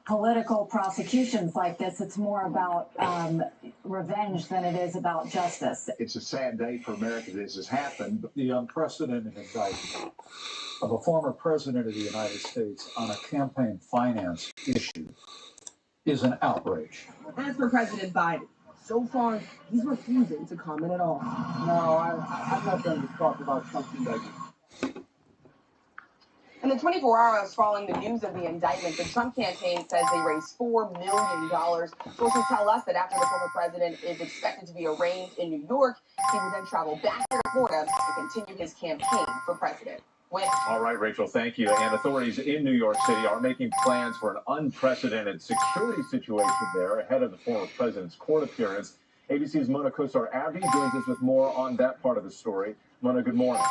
political prosecutions like this, it's more about revenge than it is about justice. It's a sad day for America this has happened. The unprecedented indictment of a former president of the United States on a campaign finance issue is an outrage. As for President Biden, so far, he's refusing to comment at all. No, I'm not going to talk about something like this. In the 24 hours following the news of the indictment, the Trump campaign says they raised $4 million. Sources tell us that after the former president is expected to be arraigned in New York, he will then travel back to Florida to continue his campaign for president. All right, Rachel, thank you. And authorities in New York City are making plans for an unprecedented security situation there ahead of the former president's court appearance. ABC's Mona Kosar-Abdi joins us with more on that part of the story. Mona, good morning.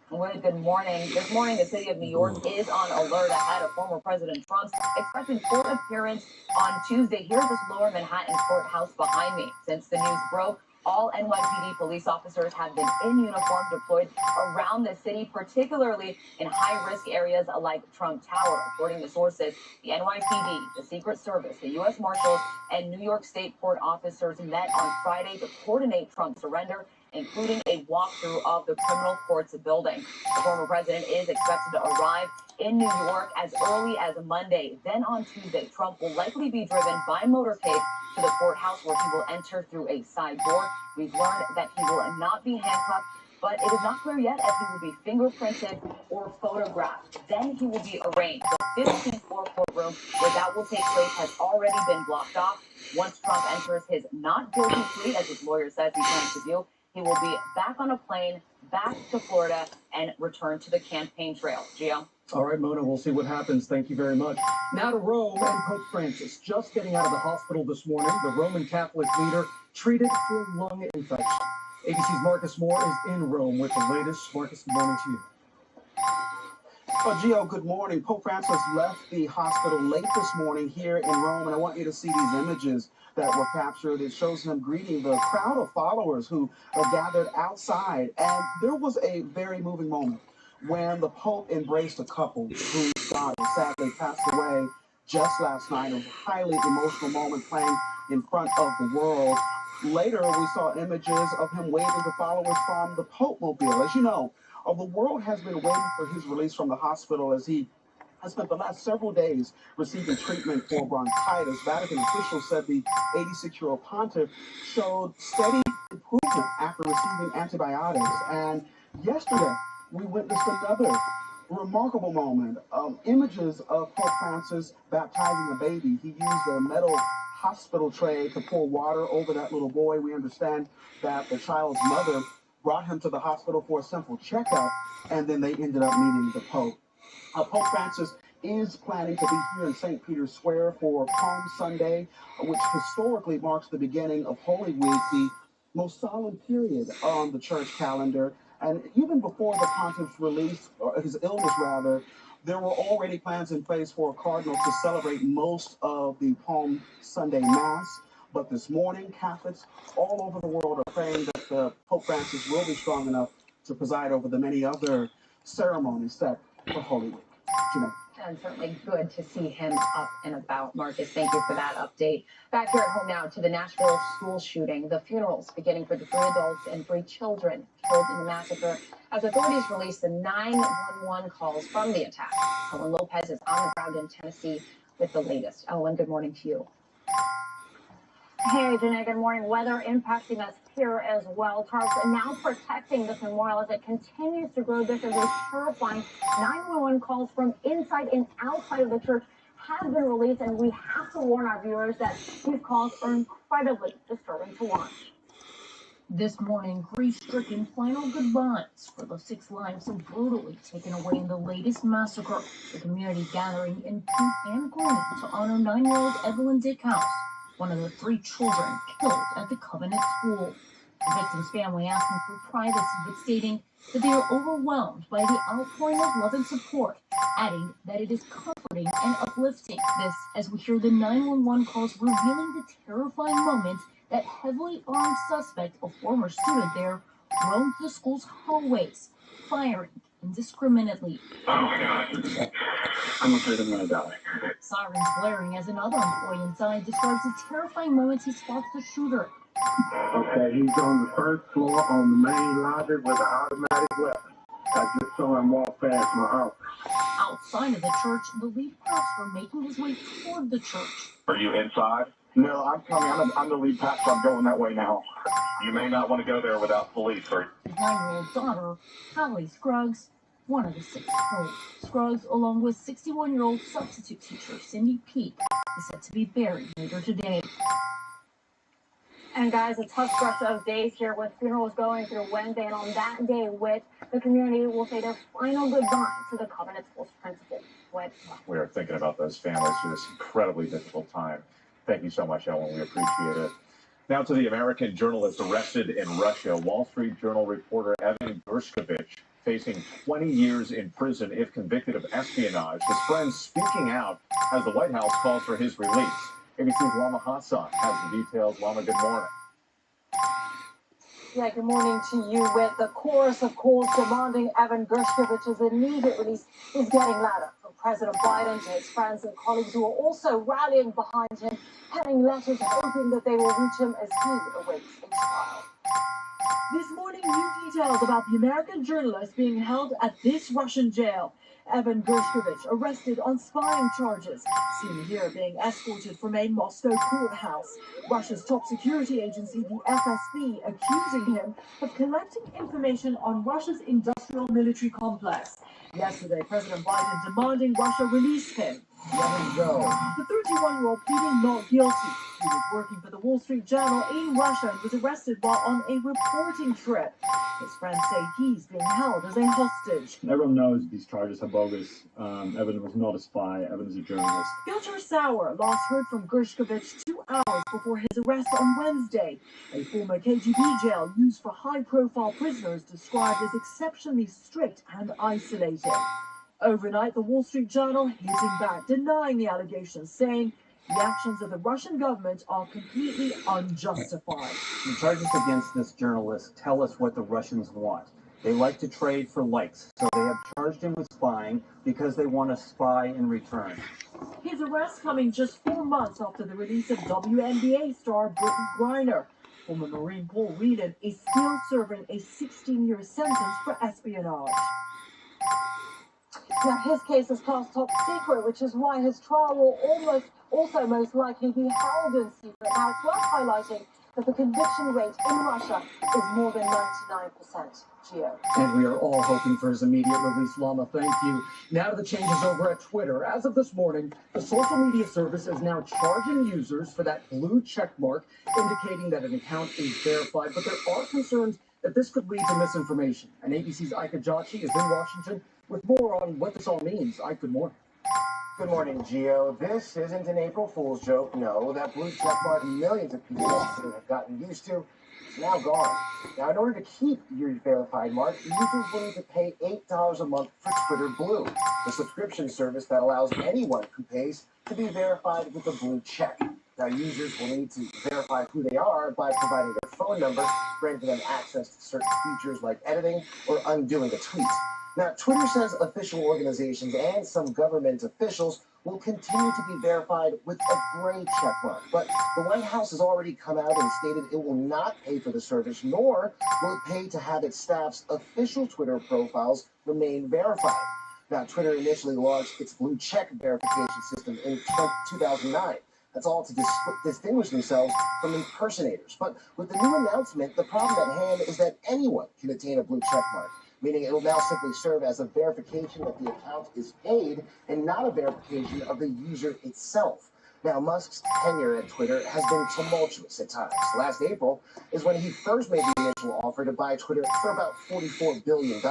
Well, good morning. This morning, the city of New York is on alert ahead of former President Trump's expected court appearance on Tuesday. Here's this Lower Manhattan courthouse behind me. Since the news broke, all NYPD police officers have been in uniform deployed around the city, particularly in high-risk areas like Trump Tower. According to sources, the NYPD, the Secret Service, the U.S. Marshals, and New York State court officers met on Friday to coordinate Trump's surrender, including a walkthrough of the criminal courts building. The former president is expected to arrive in New York as early as Monday. Then on Tuesday, Trump will likely be driven by motorcade to the courthouse, where he will enter through a side door. We've learned that he will not be handcuffed, but it is not clear yet if he will be fingerprinted or photographed. Then he will be arraigned. The 15th floor courtroom where that will take place has already been blocked off. Once Trump enters his not guilty plea, as his lawyer says he plans to do, he will be back on a plane, back to Florida, and return to the campaign trail. Gio? All right, Mona, we'll see what happens. Thank you very much. Now to Rome and Pope Francis. Just getting out of the hospital this morning, the Roman Catholic leader treated for lung infection. ABC's Marcus Moore is in Rome with the latest. Marcus, good morning to you. Gio, good morning. Pope Francis left the hospital late this morning here in Rome, and I want you to see these images that were captured. It shows him greeting the crowd of followers who are gathered outside, and there was a very moving moment when the Pope embraced a couple whose daughter sadly passed away just last night. A highly emotional moment playing in front of the world. Later, we saw images of him waving to followers from the Pope Mobile. As you know, the world has been waiting for his release from the hospital as he has spent the last several days receiving treatment for bronchitis. Vatican officials said the 86-year-old pontiff showed steady improvement after receiving antibiotics. And yesterday, we witnessed another remarkable moment. Images of Pope Francis baptizing a baby. He used a metal hospital tray to pour water over that little boy. We understand that the child's mother brought him to the hospital for a simple checkup, and then they ended up meeting the Pope. Pope Francis is planning to be here in St. Peter's Square for Palm Sunday, which historically marks the beginning of Holy Week, the most solemn period on the church calendar. And even before the pontiff's release, or his illness rather, there were already plans in place for a cardinal to celebrate most of the Palm Sunday Mass. But this morning, Catholics all over the world are praying that Pope Francis will be strong enough to preside over the many other ceremonies set for Holy Week. Jeanette. And certainly good to see him up and about. Marcus, thank you for that update. Back here at home now to the Nashville school shooting. The funerals beginning for the 3 adults and 3 children killed in the massacre as authorities released the 911 calls from the attack. Ellen Lopez is on the ground in Tennessee with the latest. Ellen, good morning to you. Hey, Janae, good morning. Weather impacting us here as well. Tarps are now protecting this memorial as it continues to grow. This is a terrifying 911 calls from inside and outside of the church have been released, and we have to warn our viewers that these calls are incredibly disturbing to watch. This morning, grief-stricken final goodbyes for the 6 lives so brutally taken away in the latest massacre. The community gathering in pink and green to honor 9-year-old Evelyn Dickhouse, one of the 3 children killed at the Covenant School. The victim's family asking for privacy, but stating that they are overwhelmed by the outpouring of love and support, adding that it is comforting and uplifting. This as we hear the 911 calls revealing the terrifying moment that heavily armed suspect, a former student there, roamed the school's hallways. firing indiscriminately. Oh my God. I'm afraid I'm gonna die. Sirens blaring as another employee inside describes the terrifying moments he spots the shooter. Okay, he's on the first floor on the main lobby with an automatic weapon. I just saw him walk past my house. Outside of the church, the lead pastor making his way toward the church. Are you inside? No, I'm coming. I'm the lead pastor. I'm going that way now. You may not want to go there without police, or His 9-year-old daughter, Hallie Scruggs, one of the 6 killed. Scruggs, along with 61-year-old substitute teacher Cindy Peak, is set to be buried later today. And guys, a tough stretch of days here with funerals going through Wednesday, and on that day, Whit, the community will say their final goodbye to the Covenant School's principal. Whit. we are thinking about those families through this incredibly difficult time. Thank you so much, Ellen. We appreciate it. Now to the American journalist arrested in Russia. Wall Street Journal reporter Evan Gershkovich facing 20 years in prison if convicted of espionage. His friends speaking out as the White House calls for his release. ABC's Lama Hassan has the details. Lama, good morning. Yeah, good morning to you. With the chorus of calls demanding Evan Gershkovich's immediate release is getting louder, from President Biden to his friends and colleagues who are also rallying behind him, penning letters hoping that they will reach him as he awaits a trial. This morning, new details about the American journalist being held at this Russian jail. Evan Gershkovich arrested on spying charges, seen here being escorted from a Moscow courthouse. Russia's top security agency, the FSB, accusing him of collecting information on Russia's industrial military complex. Yesterday, President Biden demanding Russia release him. Let him go. The 31-year-old pleading not guilty. He was working for the Wall Street Journal in Russia and was arrested while on a reporting trip. His friends say he's being held as a hostage. Everyone knows these charges are bogus. Evan was not a spy. Evan is a journalist. Gunter Sauer last heard from Gershkovich 2 hours before his arrest on Wednesday. A former KGB jail used for high-profile prisoners described as exceptionally strict and isolated. Overnight, the Wall Street Journal hitting back, denying the allegations, saying the actions of the Russian government are completely unjustified. The charges against this journalist tell us what the Russians want. They like to trade for likes, so they have charged him with spying because they want to spy in return. His arrest coming just 4 months after the release of WNBA star Brittany Griner. Former Marine Paul Whelan is still serving a 16-year sentence for espionage. Now, his case is classed top secret, which is why his trial will also most likely be held in secret. Now, it's worth highlighting that the conviction rate in Russia is more than 99%. Gio. And we are all hoping for his immediate release, Lama. Thank you. Now to the changes over at Twitter. As of this morning, the social media service is now charging users for that blue check mark, indicating that an account is verified. But there are concerns that this could lead to misinformation. And ABC's Ika Jachi is in Washington with more on what this all means. Ike, good morning. Good morning, Gio. This isn't an April Fool's joke. No, that blue checkmark millions of people have gotten used to is now gone. Now, in order to keep your verified mark, users will need to pay $8 a month for Twitter Blue, the subscription service that allows anyone who pays to be verified with a blue check. Now, users will need to verify who they are by providing their phone number, granting them access to certain features like editing or undoing a tweet. Now, Twitter says official organizations and some government officials will continue to be verified with a gray checkmark. But the White House has already come out and stated it will not pay for the service, nor will it pay to have its staff's official Twitter profiles remain verified. Now, Twitter initially launched its blue check verification system in 2009. That's all to distinguish themselves from impersonators. But with the new announcement, the problem at hand is that anyone can attain a blue checkmark, meaning it will now simply serve as a verification that the account is paid and not a verification of the user itself. Now, Musk's tenure at Twitter has been tumultuous at times. Last April is when he first made the initial offer to buy Twitter for about $44 billion.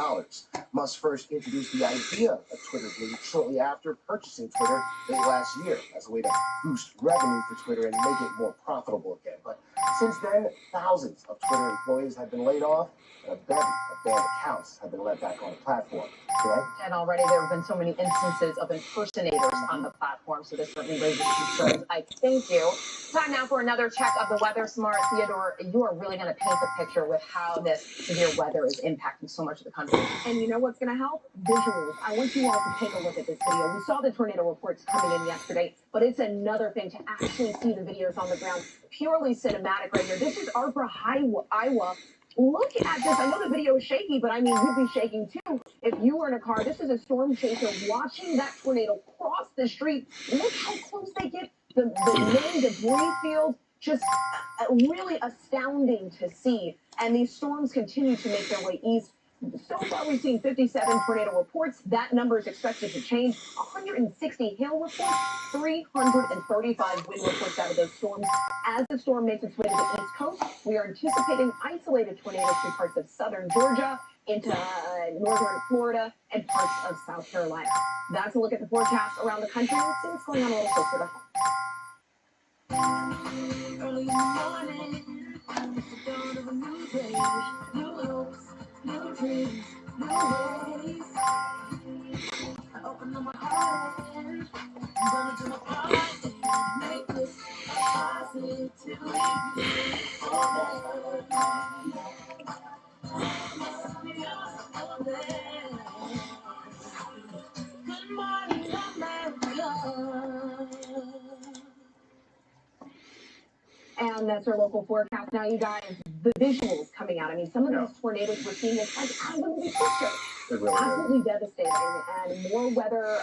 Musk first introduced the idea of Twitter Blue shortly after purchasing Twitter late last year as a way to boost revenue for Twitter and make it more profitable again. But since then, thousands of Twitter employees have been laid off, and a bevy of banned accounts have been let back on the platform. And already there have been so many instances of impersonators on the platform, so this certainly raises concerns insurance. I thank you. Time now for another check of the weather. Smart Theodore, you are really going to paint the picture with how this severe weather is impacting so much of the country. And you know what's going to help? Visuals. I want you all to take a look at this video. We saw the tornado reports coming in yesterday, but it's another thing to actually see the videos on the ground. Purely cinematic right here. This is Arbor, Iowa. Look at this. I know the video is shaky, but I mean, you'd be shaking too if you were in a car. This is a storm chaser watching that tornado cross the street. Look how close they get. The main debris field, just really astounding to see. And these storms continue to make their way east. So far, we've seen 57 tornado reports. That number is expected to change. 160 hail reports, 335 wind reports out of those storms. As the storm makes its way to the east coast, we are anticipating isolated tornadoes through parts of southern Georgia, into northern Florida, and parts of South Carolina. That's a look at the forecast around the country. Let's see what's going on a little closer to home. Early in the morning, it's the dawn of a new day. New hopes, new dreams, new ways. I open up my heart and I'm gonna do my part and make this a positive beautiful day. Good morning, America. And that's our local forecast. Now, you guys, the visuals coming out. I mean, some of these tornadoes we're seeing, it's like out of the movie picture. It really Absolutely devastating. And more weather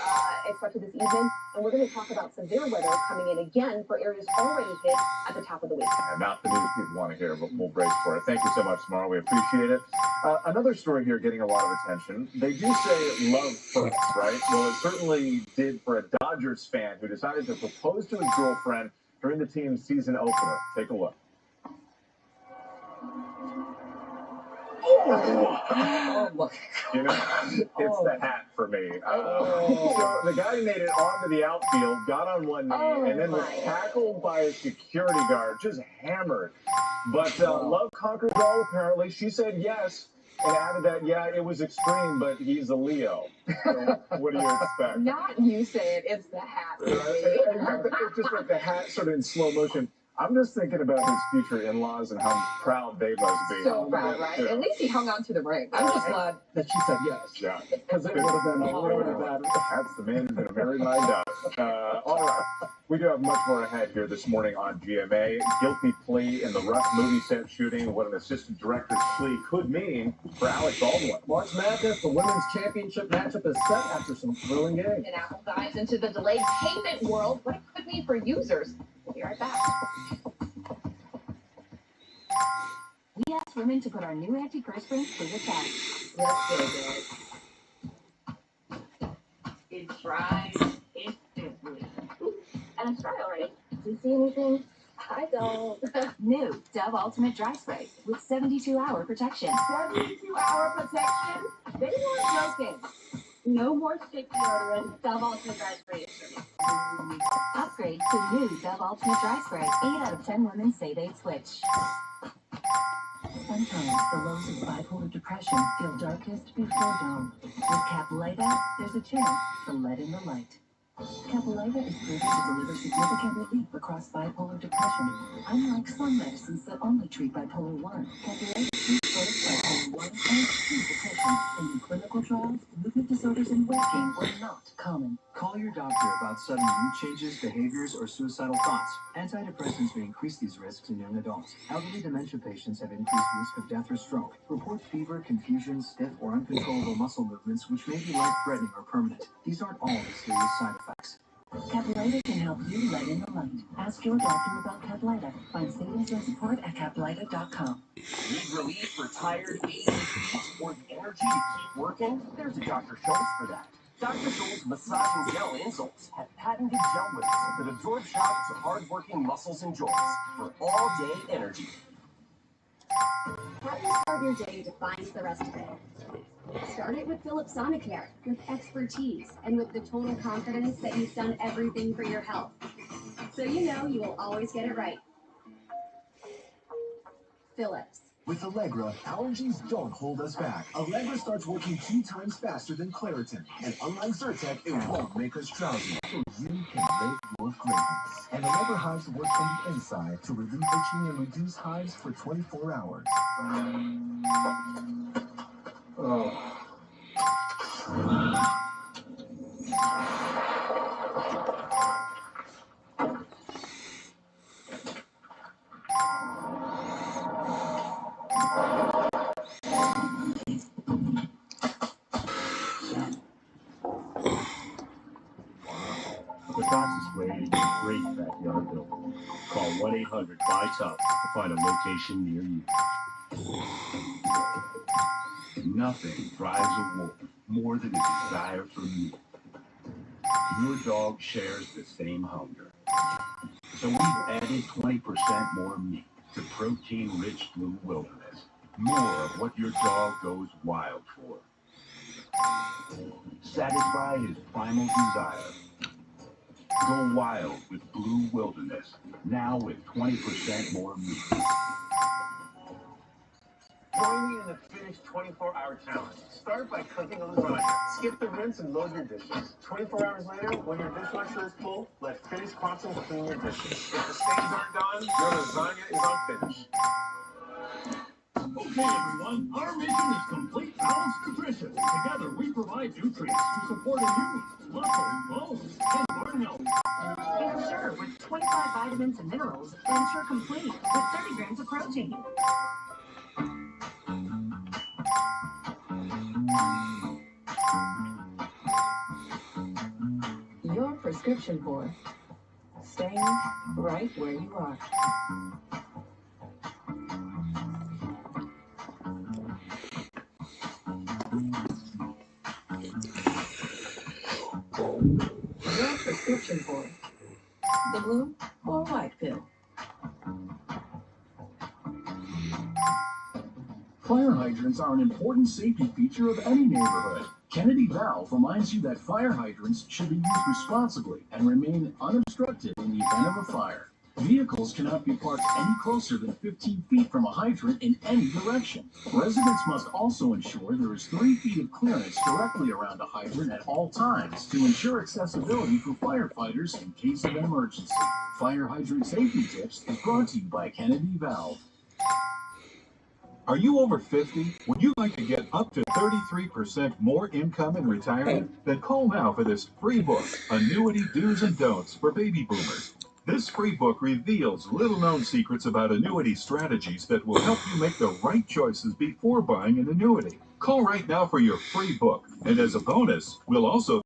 expected this evening. And we're going to talk about severe weather coming in again for areas already hit at the top of the week. And not the news people want to hear, but we'll brace for it. Thank you so much, Samara. We appreciate it. Another story here getting a lot of attention. They do say love first, right? Well, it certainly did for a Dodgers fan who decided to propose to his girlfriend during the team's season opener. Take a look. Oh my. You know, it's the hat for me. So the guy made it onto the outfield, got on one knee, and then was tackled by a security guard, just hammered. But love conquers all, apparently. She said yes, and added that, yeah, it was extreme, but he's a Leo. So what do you expect? Not you say it, it's the hat. It's just like the hat sort of in slow motion. I'm just thinking about his future in-laws and how proud they must be. So proud, right? Yeah. At least he hung on to the ring. I'm just glad that she said yes. Yeah. Because it would have been a really bad. That's the man who's going to marry my daughter. All right. We do have much more ahead here this morning on GMA. Guilty plea in the Rush movie set shooting. What an assistant director's plea could mean for Alec Baldwin. March Madness, the women's championship matchup is set after some thrilling games. And Apple dives into the delayed payment world, what it could mean for users. We'll be right back. We asked women to put our new antiperspirant through the test. Let's go, guys. It dries instantly. And it's dry already. Do you see anything? I don't. New Dove Ultimate Dry Spray with 72-hour protection. 72-hour protection? They weren't joking. No more stick deodorant. Dove Ultimate Dry Spray is for me. Upgrade to new Dove Ultimate Dry Spray. 8 out of 10 women say they'd switch. Sometimes the lows of bipolar depression feel darkest before dawn. With Caplyta, there's a chance to let in the light. Caplyta is proven to deliver significant relief across bipolar depression. Unlike some medicines that only treat bipolar 1, Caplyta treats both bipolar 1 and 2 depression. And in clinical trials, movement disorders and weight gain were not common. Call your doctor about sudden mood changes, behaviors, or suicidal thoughts. Antidepressants may increase these risks in young adults. Elderly dementia patients have increased risk of death or stroke. Report fever, confusion, stiff, or uncontrollable muscle movements, which may be life-threatening or permanent. These aren't all the serious side effects. Caplyta can help you let in the light. Ask your doctor about Caplyta. Find savings and support at caplyta.com. Need relief for tired, aching feet or the energy to keep working? There's a Dr. Schultz for that. Dr. Schultz Massage and Gel Insoles have patented gel whips that absorb shocks to hard-working muscles and joints for all-day energy. How do you start your day defines the rest of it. Start it with Philips Sonicare, with expertise and with the total confidence that you've done everything for your health. So you know you will always get it right. Philips. With Allegra, allergies don't hold us back. Allegra starts working 2 times faster than Claritin, and unlike Zyrtec, it won't make us drowsy, so you can live your greatness. And Allegra Hives work from the inside to relieve itching and reduce hives for 24 hours. The fastest way to get a great backyard built. Call 1-800-BUY-TOUGH to find a location near you. Nothing drives a wolf more than a desire for meat. Your dog shares the same hunger. So we've added 20% more meat to protein-rich Blue Wilderness. More of what your dog goes wild for. Satisfy his primal desire. Go wild with Blue Wilderness, now with 20% more meat. Join me in the Finish 24-hour challenge. Start by cooking lasagna. Skip the rinse and load your dishes. 24 hours later, when your dishwasher is full, let Finish Crossing clean your dishes. If the stains aren't gone, your lasagna is on Finish. Okay, everyone, our mission is complete balanced nutrition. Together, we provide nutrients to support immune, muscle, bones, and heart health. Ensure with 25 vitamins and minerals, Ensure Complete with 30 grams of protein. Your prescription for staying right where you are. Your prescription for the blue or white pill. Fire hydrants are an important safety feature of any neighborhood. Kennedy Valve reminds you that fire hydrants should be used responsibly and remain unobstructed in the event of a fire. Vehicles cannot be parked any closer than 15 feet from a hydrant in any direction. Residents must also ensure there is 3 feet of clearance directly around a hydrant at all times to ensure accessibility for firefighters in case of an emergency. Fire hydrant safety tips is brought to you by Kennedy Valve. Are you over 50? Would you like to get up to 33% more income in retirement? Then call now for this free book, Annuity Do's and Don'ts for Baby Boomers. This free book reveals little-known secrets about annuity strategies that will help you make the right choices before buying an annuity. Call right now for your free book. And as a bonus, we'll also